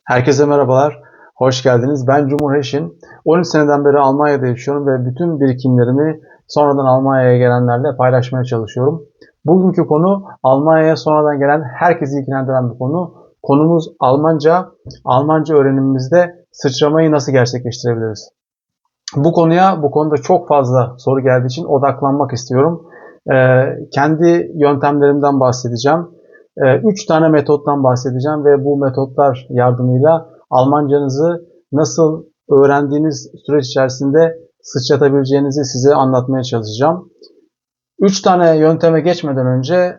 Herkese merhabalar, hoş geldiniz. Ben Cumhur Heşin. 13 seneden beri Almanya'da yaşıyorum ve bütün birikimlerimi sonradan Almanya'ya gelenlerle paylaşmaya çalışıyorum. Bugünkü konu Almanya'ya sonradan gelen herkesi ilgilendiren bir konu. Konumuz Almanca. Almanca öğrenimimizde sıçramayı nasıl gerçekleştirebiliriz? Bu konuda çok fazla soru geldiği için odaklanmak istiyorum. Kendi yöntemlerimden bahsedeceğim. 3 tane metottan bahsedeceğim ve bu metotlar yardımıyla Almancanızı nasıl öğrendiğiniz süreç içerisinde sıçratabileceğinizi size anlatmaya çalışacağım. 3 tane yönteme geçmeden önce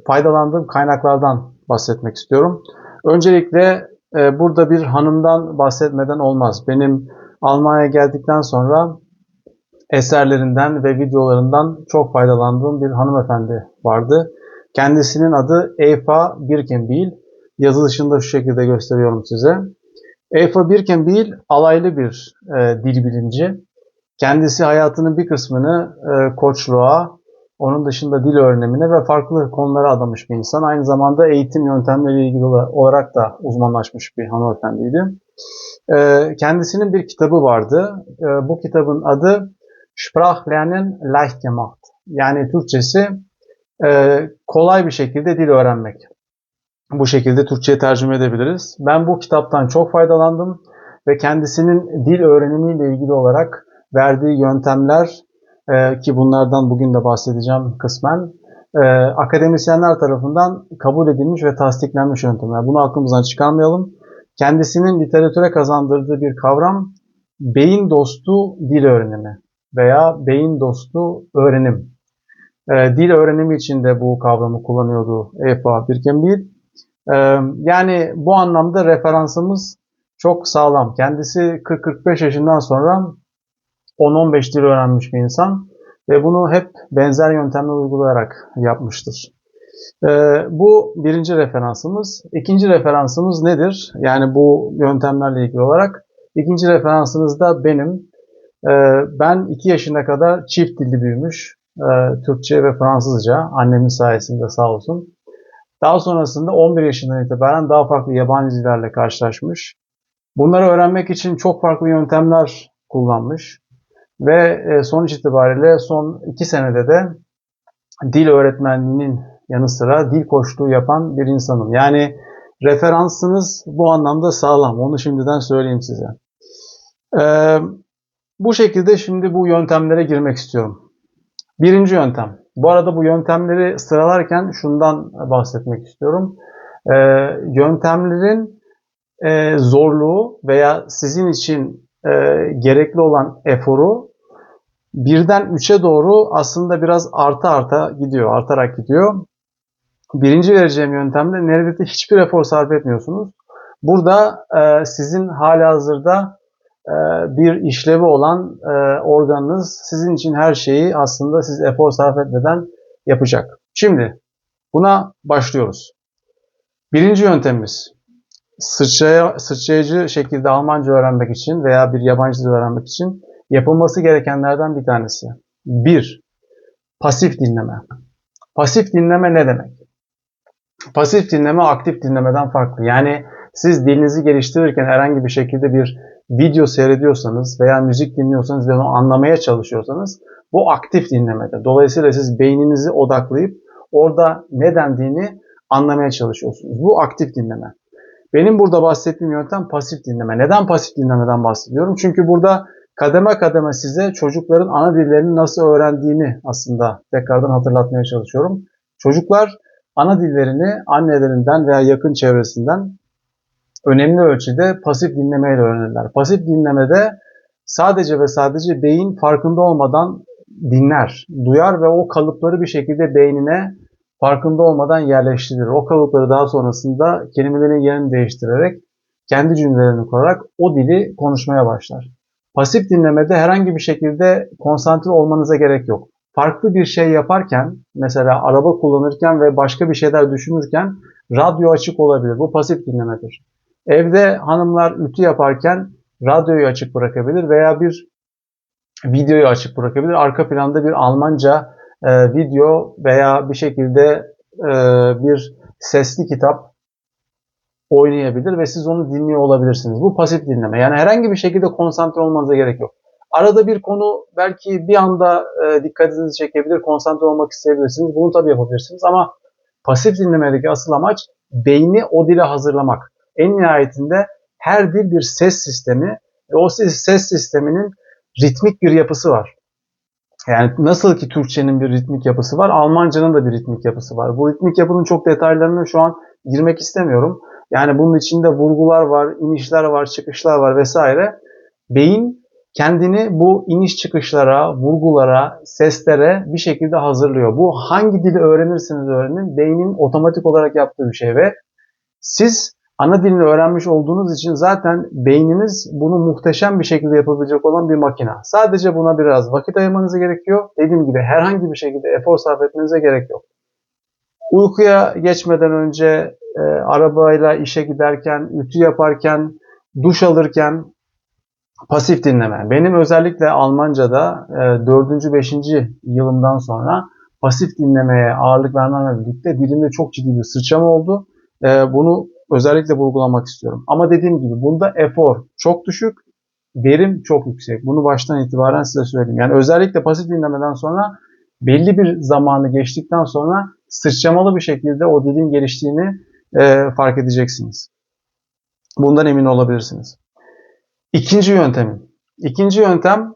faydalandığım kaynaklardan bahsetmek istiyorum. Öncelikle burada bir hanımdan bahsetmeden olmaz. Benim Almanya'ya geldikten sonra eserlerinden ve videolarından çok faydalandığım bir hanımefendi vardı. Kendisinin adı Eva Birkenbiel. Yazılışında şu şekilde gösteriyorum size. Eva Birkenbiel alaylı bir dil bilimci. Kendisi hayatının bir kısmını koçluğa, onun dışında dil öğrenimine ve farklı konulara adamış bir insan. Aynı zamanda eğitim yöntemleriyle ilgili olarak da uzmanlaşmış bir hanımefendiydi. Kendisinin bir kitabı vardı. Bu kitabın adı Sprachlernen leicht gemacht. Yani Türkçesi kolay bir şekilde dil öğrenmek. Bu şekilde Türkçe'ye tercüme edebiliriz. Ben bu kitaptan çok faydalandım ve kendisinin dil öğrenimiyle ilgili olarak verdiği yöntemler ki bunlardan bugün de bahsedeceğim kısmen akademisyenler tarafından kabul edilmiş ve tasdiklenmiş yöntemler. Bunu aklımızdan çıkarmayalım. Kendisinin literatüre kazandırdığı bir kavram beyin dostu dil öğrenimi veya beyin dostu öğrenim. Dil öğrenimi için de bu kavramı kullanıyordu Eva Birkenbiel. Yani bu anlamda referansımız çok sağlam. Kendisi 40-45 yaşından sonra 10-15 dil öğrenmiş bir insan ve bunu hep benzer yöntemler uygulayarak yapmıştır. Bu birinci referansımız. İkinci referansımız nedir? Yani bu yöntemlerle ilgili olarak. İkinci referansımız da benim. Ben 2 yaşına kadar çift dilli büyümüş. Türkçe ve Fransızca. Annemin sayesinde sağ olsun. Daha sonrasında 11 yaşından itibaren daha farklı yabancı dillerle karşılaşmış. Bunları öğrenmek için çok farklı yöntemler kullanmış. Ve sonuç itibariyle son 2 senede de dil öğretmenliğinin yanı sıra dil koçluğu yapan bir insanım. Yani referansınız bu anlamda sağlam. Onu şimdiden söyleyeyim size. Bu şekilde şimdi bu yöntemlere girmek istiyorum. Birinci yöntem. Bu arada bu yöntemleri sıralarken şundan bahsetmek istiyorum. Yöntemlerin zorluğu veya sizin için gerekli olan eforu birden 3'e doğru aslında biraz artarak gidiyor. Birinci vereceğim yöntemde neredeyse hiçbir efor sarf etmiyorsunuz. Burada sizin halihazırda bir işlevi olan organınız sizin için her şeyi aslında siz efor sarf etmeden yapacak. Şimdi buna başlıyoruz. Birinci yöntemimiz sıçrayıcı şekilde Almanca öğrenmek için veya bir yabancı dil öğrenmek için yapılması gerekenlerden bir tanesi. 1. Pasif dinleme. Pasif dinleme ne demek? Pasif dinleme aktif dinlemeden farklı. Yani siz dilinizi geliştirirken herhangi bir şekilde bir video seyrediyorsanız veya müzik dinliyorsanız ve onu anlamaya çalışıyorsanız bu aktif dinlemedir. Dolayısıyla siz beyninizi odaklayıp orada ne dendiğini anlamaya çalışıyorsunuz. Bu aktif dinleme. Benim burada bahsettiğim yöntem pasif dinleme. Neden pasif dinlemeden bahsediyorum? Çünkü burada kademe kademe size çocukların ana dillerini nasıl öğrendiğini aslında tekrardan hatırlatmaya çalışıyorum. Çocuklar ana dillerini annelerinden veya yakın çevresinden önemli ölçüde pasif dinlemeyle öğrenirler. Pasif dinlemede sadece ve sadece beyin farkında olmadan dinler, duyar ve o kalıpları bir şekilde beynine farkında olmadan yerleştirir. O kalıpları daha sonrasında kelimelerin yerini değiştirerek kendi cümlelerini kurarak o dili konuşmaya başlar. Pasif dinlemede herhangi bir şekilde konsantre olmanıza gerek yok. Farklı bir şey yaparken, mesela araba kullanırken ve başka bir şeyler düşünürken radyo açık olabilir. Bu pasif dinlemedir. Evde hanımlar ütü yaparken radyoyu açık bırakabilir veya bir videoyu açık bırakabilir. Arka planda bir Almanca video veya bir şekilde bir sesli kitap oynayabilir ve siz onu dinliyor olabilirsiniz. Bu pasif dinleme. Yani herhangi bir şekilde konsantre olmanıza gerek yok. Arada bir konu belki bir anda dikkatinizi çekebilir, konsantre olmak isteyebilirsiniz. Bunu tabii yapabilirsiniz ama pasif dinlemedeki asıl amaç beyni o dile hazırlamak. En nihayetinde her dil bir ses sistemi ve o ses sisteminin ritmik bir yapısı var. Yani nasıl ki Türkçenin bir ritmik yapısı var, Almanca'nın da bir ritmik yapısı var. Bu ritmik yapının çok detaylarına şu an girmek istemiyorum. Yani bunun içinde vurgular var, inişler var, çıkışlar var vesaire. Beyin kendini bu iniş çıkışlara, vurgulara, seslere bir şekilde hazırlıyor. Bu hangi dili öğrenirseniz öğrenin, beynin otomatik olarak yaptığı bir şey ve siz ana dilini öğrenmiş olduğunuz için zaten beyniniz bunu muhteşem bir şekilde yapabilecek olan bir makine. Sadece buna biraz vakit ayırmanıza gerekiyor. Dediğim gibi herhangi bir şekilde efor sarf etmenize gerek yok. Uykuya geçmeden önce, arabayla işe giderken, ütü yaparken, duş alırken pasif dinleme. Benim özellikle Almanca'da 4. 5. yılımdan sonra pasif dinlemeye ağırlık vermemle birlikte dilimde çok ciddi bir sıçrama oldu. Bunu özellikle vurgulamak istiyorum. Ama dediğim gibi bunda efor çok düşük, verim çok yüksek. Bunu baştan itibaren size söyleyeyim. Yani özellikle pasif dinlemeden sonra belli bir zamanı geçtikten sonra sıçramalı bir şekilde o dilin geliştiğini fark edeceksiniz. Bundan emin olabilirsiniz. İkinci yöntemim. İkinci yöntem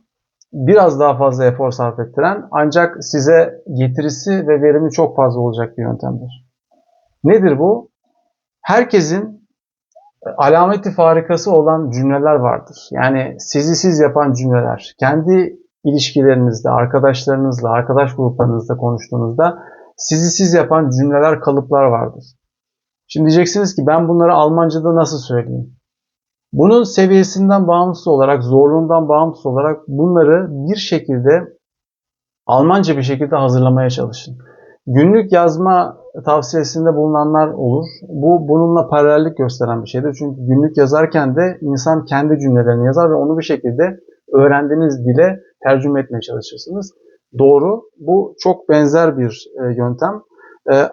biraz daha fazla efor sarf ettiren ancak size getirisi ve verimi çok fazla olacak bir yöntemdir. Nedir bu? Herkesin alameti farikası olan cümleler vardır. Yani sizi siz yapan cümleler. Kendi ilişkilerinizde, arkadaşlarınızla, arkadaş gruplarınızda konuştuğunuzda sizi siz yapan cümleler, kalıplar vardır. Şimdi diyeceksiniz ki ben bunları Almanca'da nasıl söyleyeyim? Bunun seviyesinden bağımsız olarak, zorluğundan bağımsız olarak bunları bir şekilde Almanca bir şekilde hazırlamaya çalışın. Günlük yazma tavsiyesinde bulunanlar olur. Bu bununla paralellik gösteren bir şeydir. Çünkü günlük yazarken de insan kendi cümlelerini yazar ve onu bir şekilde öğrendiğiniz dile tercüme etmeye çalışırsınız. Doğru. Bu çok benzer bir yöntem.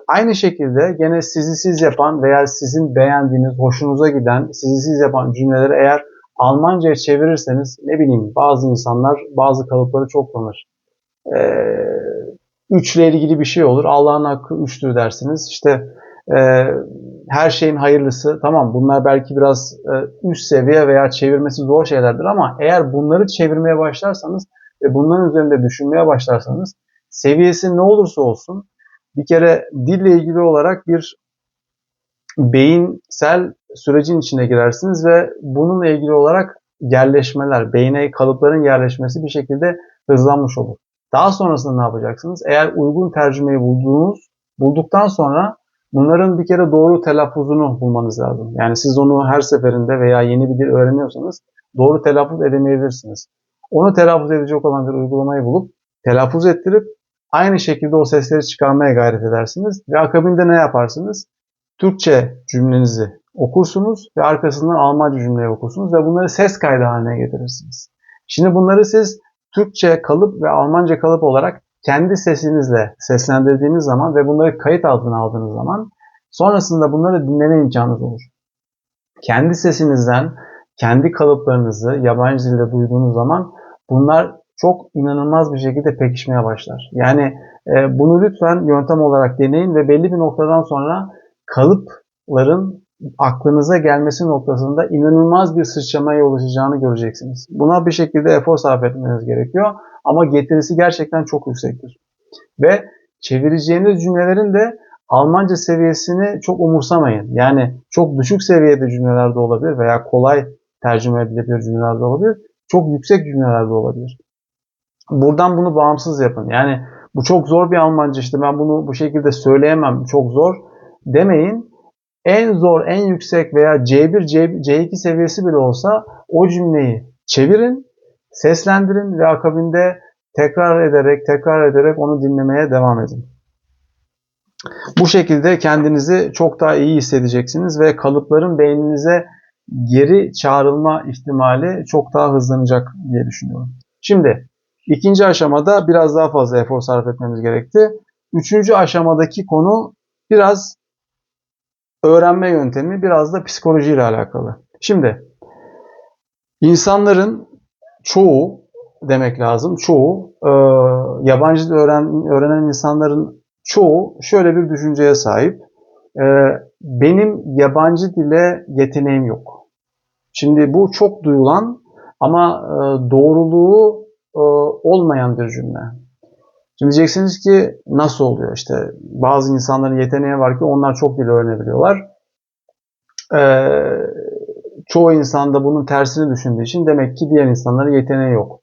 Aynı şekilde gene sizi siz yapan veya sizin beğendiğiniz, hoşunuza giden, sizi siz yapan cümleleri eğer Almanca'ya çevirirseniz ne bileyim bazı insanlar bazı kalıpları çok kullanır. Üçle ilgili bir şey olur. Allah'ın hakkı üçtür dersiniz. İşte her şeyin hayırlısı. Tamam bunlar belki biraz üst seviye veya çevirmesi zor şeylerdir ama eğer bunları çevirmeye başlarsanız ve bunların üzerinde düşünmeye başlarsanız seviyesi ne olursa olsun bir kere dille ilgili olarak bir beyinsel sürecin içine girersiniz ve bununla ilgili olarak yerleşmeler, beyne kalıpların yerleşmesi bir şekilde hızlanmış olur. Daha sonrasında ne yapacaksınız? Eğer uygun tercümeyi bulduktan sonra bunların bir kere doğru telaffuzunu bulmanız lazım. Yani siz onu her seferinde veya yeni bir dil öğreniyorsanız doğru telaffuz edemeyebilirsiniz. Onu telaffuz edecek olan bir uygulamayı bulup telaffuz ettirip aynı şekilde o sesleri çıkarmaya gayret edersiniz ve akabinde ne yaparsınız? Türkçe cümlenizi okursunuz ve arkasından Almanca cümleyi okursunuz ve bunları ses kaydı haline getirirsiniz. Şimdi bunları siz Türkçe kalıp ve Almanca kalıp olarak kendi sesinizle seslendirdiğiniz zaman ve bunları kayıt altına aldığınız zaman sonrasında bunları dinleme imkanınız olur. Kendi sesinizden kendi kalıplarınızı yabancı dilde duyduğunuz zaman bunlar çok inanılmaz bir şekilde pekişmeye başlar. Yani bunu lütfen yöntem olarak deneyin ve belli bir noktadan sonra kalıpların aklınıza gelmesi noktasında inanılmaz bir sıçramaya ulaşacağını göreceksiniz. Buna bir şekilde efor sarf etmeniz gerekiyor ama getirisi gerçekten çok yüksektir. Ve çevireceğiniz cümlelerin de Almanca seviyesini çok umursamayın. Yani çok düşük seviyede cümleler de olabilir veya kolay tercüme edilebilir cümleler de olabilir. Çok yüksek cümleler de olabilir. Buradan bunu bağımsız yapın. Yani bu çok zor bir Almanca işte ben bunu bu şekilde söyleyemem çok zor demeyin. En zor, en yüksek veya C1, C2 seviyesi bile olsa o cümleyi çevirin, seslendirin ve akabinde tekrar ederek onu dinlemeye devam edin. Bu şekilde kendinizi çok daha iyi hissedeceksiniz ve kalıpların beyninize geri çağrılma ihtimali çok daha hızlanacak diye düşünüyorum. Şimdi ikinci aşamada biraz daha fazla efor sarf etmemiz gerekti. Üçüncü aşamadaki konu biraz öğrenme yöntemi biraz da psikolojiyle alakalı. Şimdi insanların çoğu demek lazım, yabancı dil öğrenen insanların çoğu şöyle bir düşünceye sahip. Benim yabancı dile yeteneğim yok. Şimdi bu çok duyulan ama doğruluğu olmayan bir cümle. Şimdi diyeceksiniz ki nasıl oluyor? İşte bazı insanların yeteneği var ki onlar çok dil öğrenebiliyorlar. Çoğu insan da bunun tersini düşündüğü için demek ki diğer insanların yeteneği yok.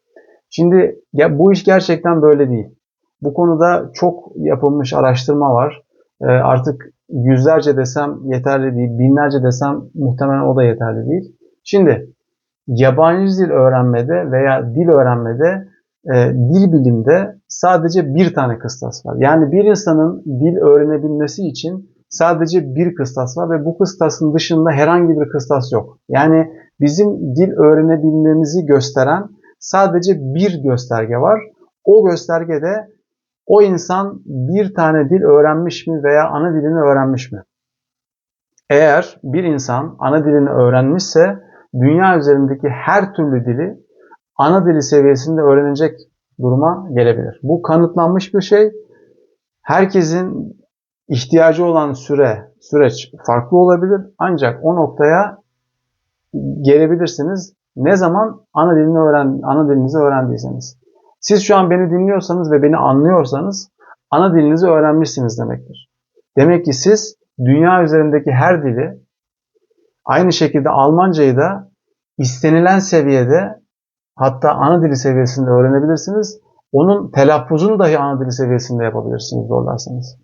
Şimdi ya bu iş gerçekten böyle değil. Bu konuda çok yapılmış araştırma var. Artık yüzlerce desem yeterli değil, binlerce desem muhtemelen o da yeterli değil. Şimdi yabancı dil öğrenmede veya dil öğrenmede, dil bilimde sadece bir tane kıstas var. Yani bir insanın dil öğrenebilmesi için sadece bir kıstas var ve bu kıstasın dışında herhangi bir kıstas yok. Yani bizim dil öğrenebilmemizi gösteren sadece bir gösterge var. O göstergede o insan bir tane dil öğrenmiş mi veya ana dilini öğrenmiş mi? Eğer bir insan ana dilini öğrenmişse dünya üzerindeki her türlü dili ana dili seviyesinde öğrenecek duruma gelebilir. Bu kanıtlanmış bir şey. Herkesin ihtiyacı olan süreç farklı olabilir. Ancak o noktaya gelebilirsiniz. Ne zaman ana dilinizi öğrendiyseniz. Siz şu an beni dinliyorsanız ve beni anlıyorsanız ana dilinizi öğrenmişsiniz demektir. Demek ki siz dünya üzerindeki her dili, aynı şekilde Almancayı da istenilen seviyede, hatta ana dili seviyesinde öğrenebilirsiniz. Onun telaffuzunu dahi ana dili seviyesinde yapabilirsiniz zorlarsanız.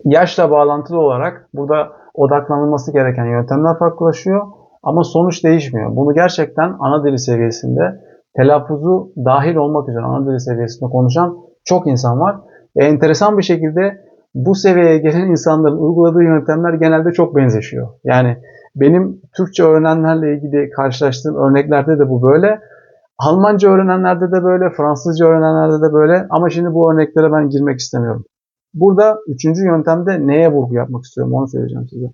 Yaşla bağlantılı olarak burada odaklanılması gereken yöntemler farklılaşıyor ama sonuç değişmiyor. Bunu gerçekten ana dili seviyesinde, telaffuzu dahil olmak üzere ana dili seviyesinde konuşan çok insan var. Enteresan bir şekilde bu seviyeye gelen insanların uyguladığı yöntemler genelde çok benzeşiyor. Yani benim Türkçe öğrenenlerle ilgili karşılaştığım örneklerde de bu böyle. Almanca öğrenenlerde de böyle, Fransızca öğrenenlerde de böyle ama şimdi bu örneklere ben girmek istemiyorum. Burada üçüncü yöntemde neye vurgu yapmak istiyorum onu söyleyeceğim size.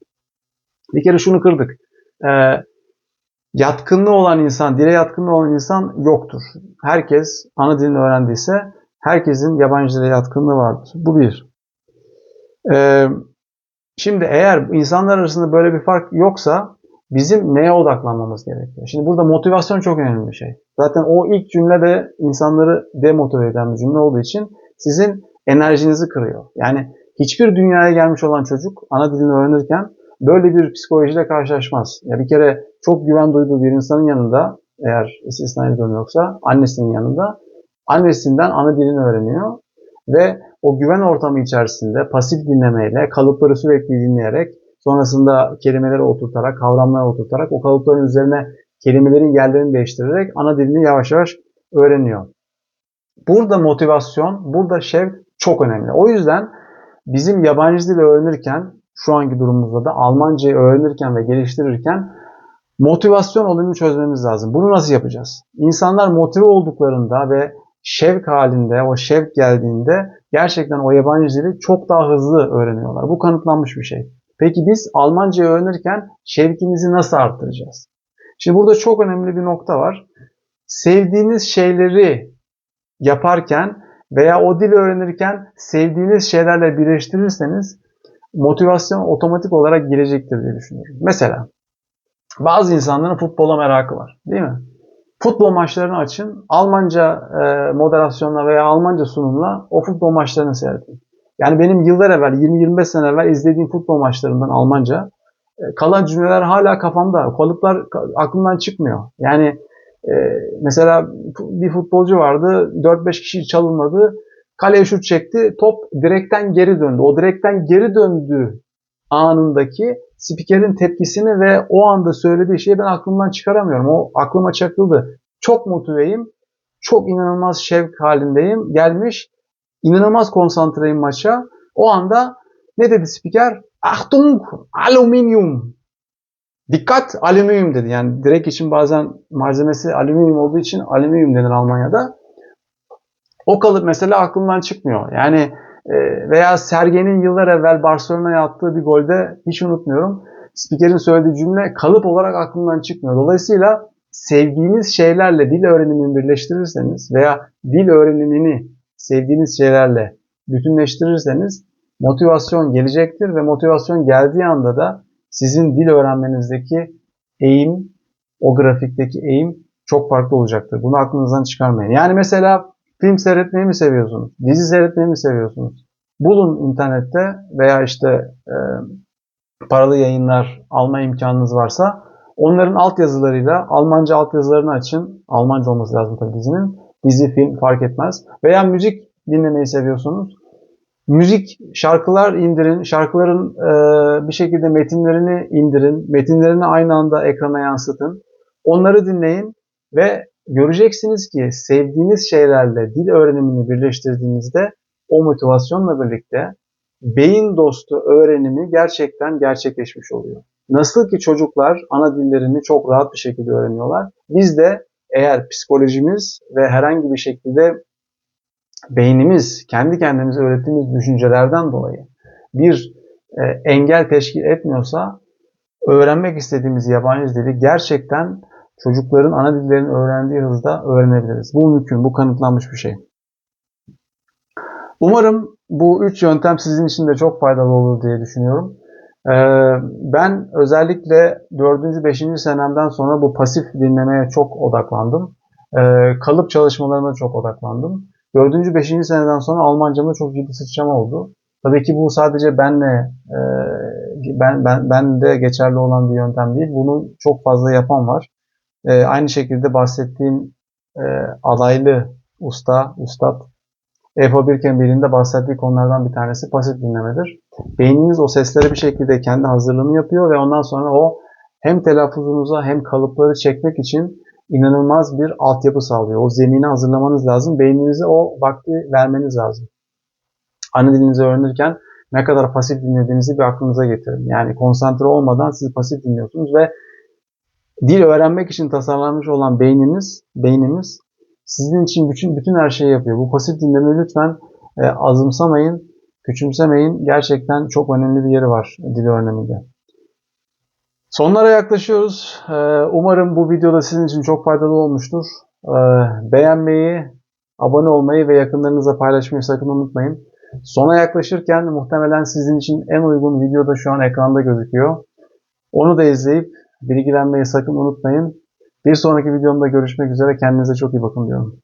Bir kere şunu kırdık. Yatkınlığı olan insan, dile yatkınlığı olan insan yoktur. Herkes ana dilini öğrendiyse herkesin yabancı dile yatkınlığı vardır. Bu bir. Şimdi eğer insanlar arasında böyle bir fark yoksa bizim neye odaklanmamız gerekiyor? Şimdi burada motivasyon çok önemli bir şey. Zaten o ilk cümle de insanları demotive eden bir cümle olduğu için sizin enerjinizi kırıyor. Yani hiçbir dünyaya gelmiş olan çocuk ana dilini öğrenirken böyle bir psikolojiyle karşılaşmaz. Ya bir kere çok güven duyduğu bir insanın yanında, eğer istisnai bir durum yoksa annesinin yanında, annesinden ana dilini öğreniyor ve o güven ortamı içerisinde pasif dinlemeyle, kalıpları sürekli dinleyerek, sonrasında kelimeleri oturtarak, kavramları oturtarak, o kalıpların üzerine kelimelerin yerlerini değiştirerek ana dilini yavaş yavaş öğreniyor. Burada motivasyon, burada şevk çok önemli. O yüzden bizim yabancı dili öğrenirken, şu anki durumumuzda da Almancayı öğrenirken ve geliştirirken motivasyon olayını çözmemiz lazım. Bunu nasıl yapacağız? İnsanlar motive olduklarında ve şevk halinde, o şevk geldiğinde gerçekten o yabancı dili çok daha hızlı öğreniyorlar. Bu kanıtlanmış bir şey. Peki biz Almancayı öğrenirken şevkimizi nasıl arttıracağız? Şimdi burada çok önemli bir nokta var. Sevdiğiniz şeyleri yaparken veya o dili öğrenirken sevdiğiniz şeylerle birleştirirseniz motivasyon otomatik olarak gelecektir diye düşünüyorum. Mesela bazı insanların futbola merakı var, değil mi? Futbol maçlarını açın, Almanca moderasyonla veya Almanca sunumla o futbol maçlarını seyredin. Yani benim yıllar evvel, 20-25 sene evvel izlediğim futbol maçlarından Almanca kalan cümleler hala kafamda. Kalıplar aklımdan çıkmıyor. Yani mesela bir futbolcu vardı, 4-5 kişi çalınmadı. Kaleye şut çekti, top direkten geri döndü. O direkten geri döndüğü anındaki spikerin tepkisini ve o anda söylediği şeyi ben aklımdan çıkaramıyorum. O aklıma çakıldı. Çok motiveyim, çok inanılmaz şevk halindeyim. Gelmiş, inanılmaz konsantreyim maça. O anda ne dedi spiker? Achtung, Alüminyum. Dikkat, alüminyum dedi. Yani direk için bazen malzemesi alüminyum olduğu için alüminyum denir Almanya'da. O kalıp mesela aklımdan çıkmıyor. Yani Veya Sergen'in yıllar evvel Barcelona'ya attığı bir golde hiç unutmuyorum. Spikerin söylediği cümle kalıp olarak aklımdan çıkmıyor. Dolayısıyla sevdiğiniz şeylerle dil öğrenimini birleştirirseniz veya dil öğrenimini sevdiğiniz şeylerle bütünleştirirseniz motivasyon gelecektir ve motivasyon geldiği anda da sizin dil öğrenmenizdeki eğim, o grafikteki eğim çok farklı olacaktır. Bunu aklınızdan çıkarmayın. Yani mesela film seyretmeyi mi seviyorsunuz? Dizi seyretmeyi mi seviyorsunuz? Bulun internette veya işte paralı yayınlar alma imkanınız varsa onların altyazılarıyla Almanca altyazılarını açın. Almanca olması lazım tabii dizinin. Dizi, film fark etmez. Veya müzik dinlemeyi seviyorsunuz. Müzik, şarkılar indirin. Şarkıların bir şekilde metinlerini indirin. Metinlerini aynı anda ekrana yansıtın. Onları dinleyin ve göreceksiniz ki sevdiğiniz şeylerle dil öğrenimini birleştirdiğinizde o motivasyonla birlikte beyin dostu öğrenimi gerçekten gerçekleşmiş oluyor. Nasıl ki çocuklar ana dillerini çok rahat bir şekilde öğreniyorlar. Biz de eğer psikolojimiz ve herhangi bir şekilde beynimiz kendi kendimize öğrettiğimiz düşüncelerden dolayı bir engel teşkil etmiyorsa öğrenmek istediğimiz yabancı dili gerçekten çocukların ana dillerini öğrendiği hızda öğrenebiliriz. Bu mümkün, bu kanıtlanmış bir şey. Umarım bu 3 yöntem sizin için de çok faydalı olur diye düşünüyorum. Ben özellikle 4. 5. senemden sonra bu pasif dinlemeye çok odaklandım. Kalıp çalışmalarına çok odaklandım. 4. 5. seneden sonra Almancamda çok ciddi sıçrama oldu. Tabii ki bu sadece ben de geçerli olan bir yöntem değil. Bunu çok fazla yapan var. Aynı şekilde bahsettiğim adaylı üstad EFO Birken birinde bahsettiği konulardan bir tanesi pasif dinlemedir. Beyniniz o sesleri bir şekilde kendi hazırlığını yapıyor ve ondan sonra o hem telaffuzunuza hem kalıpları çekmek için inanılmaz bir altyapı sağlıyor. O zemini hazırlamanız lazım. Beyninize o vakti vermeniz lazım. Ana dilinizi öğrenirken ne kadar pasif dinlediğinizi bir aklınıza getirin. Yani konsantre olmadan siz pasif dinliyorsunuz ve dil öğrenmek için tasarlanmış olan beynimiz sizin için bütün her şeyi yapıyor. Bu pasif dinlemeyi lütfen azımsamayın, küçümsemeyin. Gerçekten çok önemli bir yeri var dil öğreniminde. Sonlara yaklaşıyoruz. Umarım bu videoda sizin için çok faydalı olmuştur. Beğenmeyi, abone olmayı ve yakınlarınızla paylaşmayı sakın unutmayın. Sona yaklaşırken muhtemelen sizin için en uygun video da şu an ekranda gözüküyor. Onu da izleyip bilgilenmeyi sakın unutmayın. Bir sonraki videomda görüşmek üzere. Kendinize çok iyi bakın diyorum.